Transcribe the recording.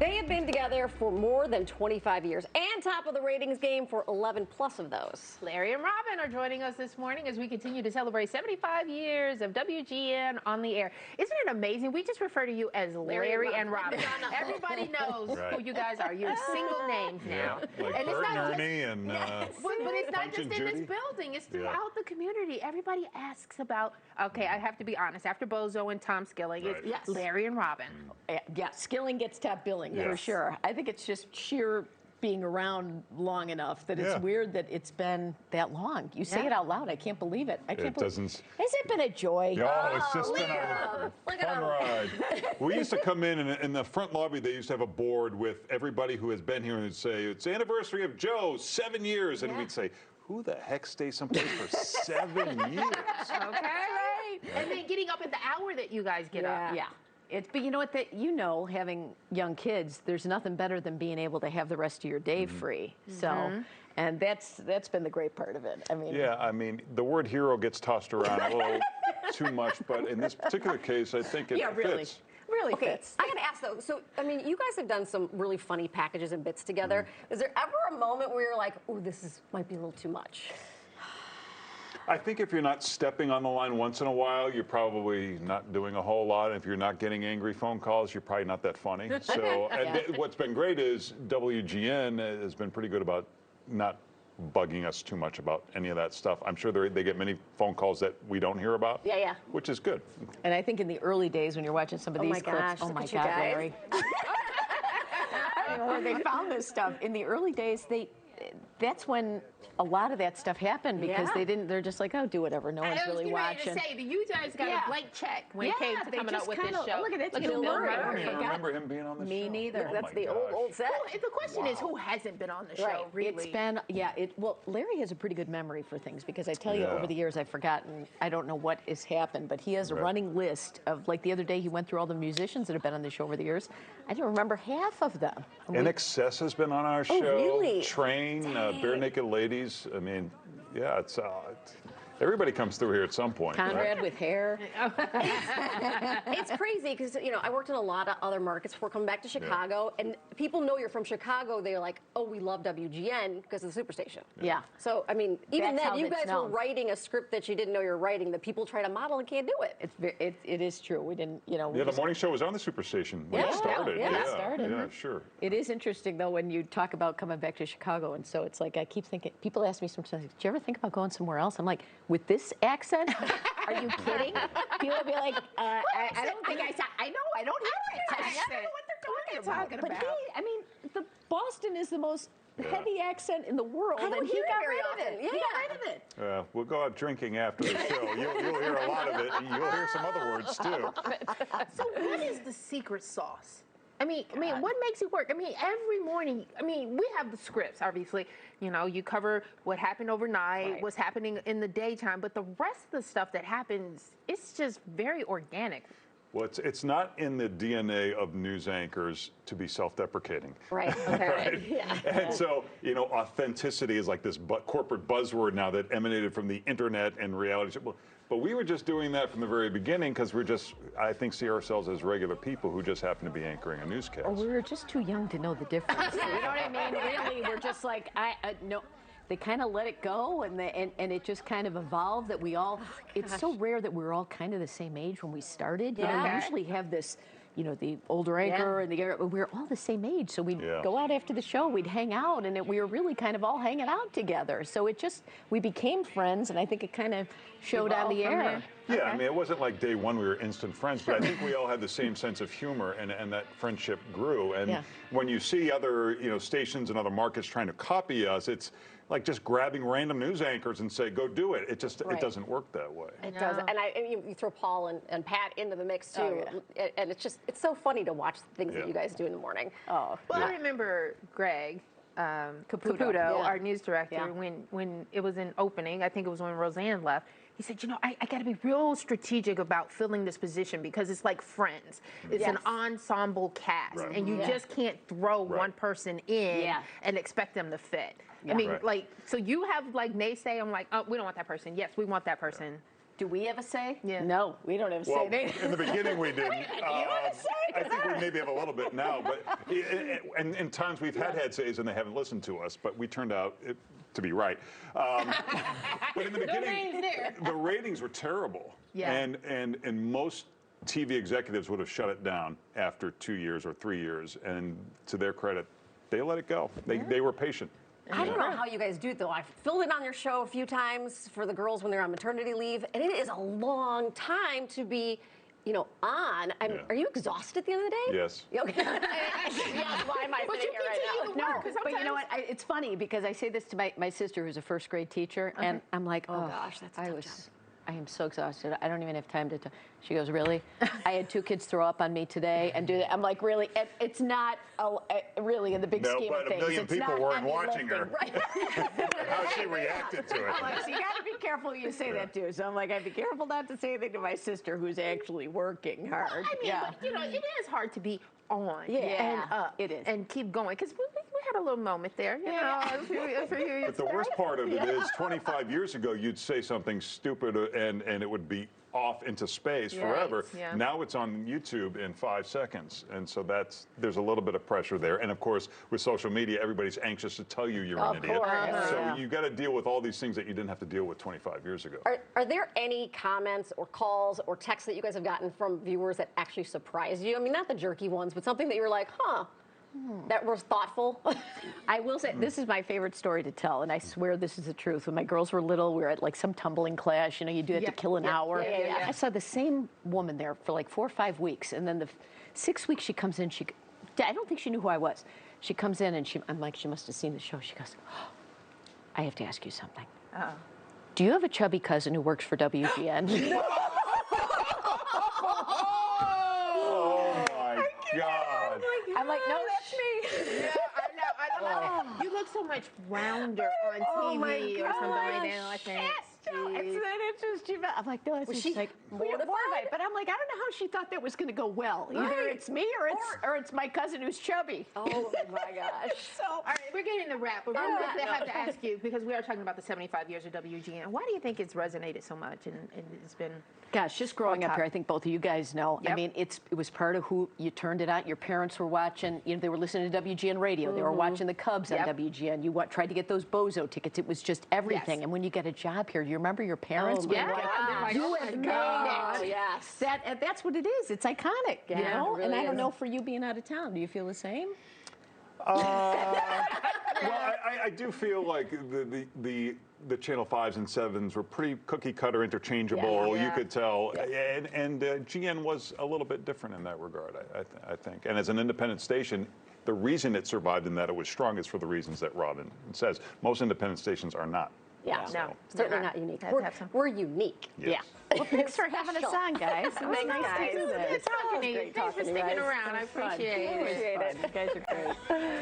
They have been together for more than 25 years and top of the ratings game for 11 plus of those. Larry and Robin are joining us this morning as we continue to celebrate 75 years of WGN on the air. Isn't it amazing? We just refer to you as Larry and Robin. Everybody knows who you guys are. You're single names now. Yeah, like Bert and Ernie and but it's not Punch just and in this Judy. building. It's throughout the community. Everybody asks about, okay, I have to be honest, after Bozo and Tom Skilling, it's Larry and Robin. Yeah, Skilling gets top billing for sure. I think it's just sheer being around long enough that it's weird that it's been that long. You say it out loud. I can't believe it. I can't believe it. Has it been a joy? Oh, it's just been a fun ride. We used to come in the front lobby, they used to have a board with everybody who has been here and they'd say, it's the anniversary of Joe, 7 years. And we'd say, who the heck stays someplace for 7 years? Okay. Right. And then getting up at the hour that you guys get up. Yeah. But you know what? Having young kids, there's nothing better than being able to have the rest of your day free. So, and that's been the great part of it. I mean, the word hero gets tossed around a little too much, but in this particular case, I think it fits. Really fits. I gotta ask though, so I mean, you guys have done some really funny packages and bits together. Is there ever a moment where you're like, oh, might be a little too much? I think if you're not stepping on the line once in a while, you're probably not doing a whole lot. If you're not getting angry phone calls, you're probably not that funny. So what's been great is WGN has been pretty good about not bugging us too much about any of that stuff. I'm sure they get many phone calls that we don't hear about, which is good. And I think in the early days when you're watching some of these clips, oh my God, Larry. I don't know where they found this stuff. In the early days, that's when a lot of that stuff happened because they're just like, oh, do whatever. No one's really watching. I was getting ready to say that you guys got a blank check when it came to coming up with this show. Look at that. Bill Murray. I don't remember him being on the show. Me neither. That's the old set. Well, the question is, who hasn't been on the show, really? It's been, well, Larry has a pretty good memory for things because I tell you, over the years, I've forgotten, I don't know what has happened, but he has a running list of, like the other day, he went through all the musicians that have been on the show over the years. I don't remember half of them. In Excess has been on our show. Really? Train, Bare Naked Ladies. I mean, it's everybody comes through here at some point. Conrad with hair. It's crazy because, I worked in a lot of other markets before coming back to Chicago, and people know you're from Chicago. They're like, oh, we love WGN because of the Superstation. Yeah. So, I mean, even then, you guys were writing a script that you didn't know you were writing that people try to model and can't do it. It is true. We didn't, the morning show was on the Superstation when it started. Yeah, sure. It is interesting, though, when you talk about coming back to Chicago, and so it's like I keep thinking, people ask me sometimes, did you ever think about going somewhere else? I'm like, with this accent? Are you kidding? People will be like, I don't think I saw. I know, I don't hear it. I don't know what they're talking about. But the Boston is the most heavy accent in the world, and he got rid of it. He got rid of it. We'll go out drinking after the show. You'll hear a lot of it. You'll hear some other words too. So what is the secret sauce? I mean, what makes it work? I mean, every morning, we have the scripts, obviously. You cover what happened overnight, what's happening in the daytime, but the rest of the stuff that happens, it's just very organic. Well, it's not in the DNA of news anchors to be self-deprecating. Right. Okay. Yeah. And so, authenticity is like this corporate buzzword now that emanated from the internet and reality show. But we were just doing that from the very beginning because I think, see ourselves as regular people who just happen to be anchoring a newscast. Or we were just too young to know the difference. You know what I mean? Really, we're just like, no. They kind of let it go, and it just kind of evolved that we all, it's so rare that we're all kind of the same age when we started. You usually have this, the older anchor and we're all the same age. So we'd go out after the show, we'd hang out, and we were really kind of all hanging out together. So we became friends, and I think it kind of showed on the air. Yeah, it wasn't like day one we were instant friends, but I think we all had the same sense of humor, and that friendship grew. And when you see other, stations and other markets trying to copy us, it's like just grabbing random news anchors and say, go do it. It just it doesn't work that way. It doesn't. And you throw Paul and Pat into the mix too. And it's so funny to watch the things that you guys do in the morning. Well, I remember Greg Caputo, our news director, when it was in opening, I think it was when Roseanne left, he said, I got to be real strategic about filling this position because it's like Friends. It's an ensemble cast, and you just can't throw one person in and expect them to fit. I mean, so you have naysay. I'm like, oh, we don't want that person. Yes, we want that person. Do we have a say? Yeah. No, we don't have a Well, say. in the beginning we didn't. have a say? I think we maybe have a little bit now, but and in times we've had says and they haven't listened to us, but we turned out to be right. But in the beginning, the ratings were terrible, Yeah. and most TV executives would have shut it down after 2 years or 3 years, and to their credit, they let it go. They were patient. I don't know how you guys do it though. I've filled in on your show a few times for the girls when they're on maternity leave, and it is a long time to be, on. Are you exhausted at the end of the day? Yes. Okay. Yes, why am I sitting here right now? No, but you know what? It's funny because I say this to my sister, who's a first grade teacher, and I'm like, oh gosh, that's a tough job. I am so exhausted. I don't even have time to talk. She goes, really? I had 2 kids throw up on me today and do that. I'm like, really? It's not really in the big scheme of but things. a million It's people not weren't heavy watching her. lifting. How she reacted to it. I'm like, so you got to be careful you say that too. So I'm like, I'd be careful not to say anything to my sister who's actually working hard. I mean, but, it is hard to be on Yeah, and up it is. and keep going because we had a little moment there. But the worst part of it is 25 years ago, you'd say something stupid and it would be off into space forever. Yeah. Now it's on YouTube in 5 seconds. And so there's a little bit of pressure there. And of course, with social media, everybody's anxious to tell you you're an idiot. course. So you got to deal with all these things that you didn't have to deal with 25 years ago. Are there any comments or calls or texts that you guys have gotten from viewers that actually surprised you? I mean, not the jerky ones, but something that you were like, that was thoughtful. I will say, this is my favorite story to tell, and I swear this is the truth. When my girls were little, we were at like some tumbling class. You do have to kill an hour. Yeah. I saw the same woman there for like 4 or 5 weeks, and then the 6th week she comes in. I don't think she knew who I was. She comes in, and I'm like, she must have seen the show. She goes, I have to ask you something. Do you have a chubby cousin who works for WGN? Oh my God. I'm like, no, that's me. Yeah, I know. You look so much rounder on TV or something like that. Like that. I'm like, no, Was she like mortified? But I'm like, I don't know how she thought that was going to go well. Either Right. it's me or it's my cousin who's chubby. Oh my gosh. So All right, we're getting to wrap, but I have to ask you because we are talking about the 75 years of WGN. Why do you think it's resonated so much and it's been? gosh, just growing up top. here, I think both of you guys know. I Yep. mean, it was part of who you turned it on. Your parents were watching. They were listening to WGN radio. They were watching the Cubs Yep. on WGN. You tried to get those Bozo tickets. It was just everything. Yes. And when you get a job here, do you remember your parents? Oh, being my like, gosh. you Oh, have my made God. it. Yes. That's what it is. It's iconic, you Yeah, know? it And really I don't is. know for you being out of town. Do you feel the same? Well, I do feel like the Channel 5s and 7s were pretty cookie cutter interchangeable. Yeah. You could tell. And GN was a little bit different in that regard, I think. And as an independent station, the reason it survived and that it was strong is for the reasons that Robin says. Most independent stations are not. Yeah. No. Certainly not unique. Have to have some. We're unique. Yes. Well, thanks for having us on, guys. It was Thanks, nice guys. to do Good this. talking to you. great Thanks for talking to you sticking guys. around. I It was fun. appreciate it. Appreciate it. You guys are great.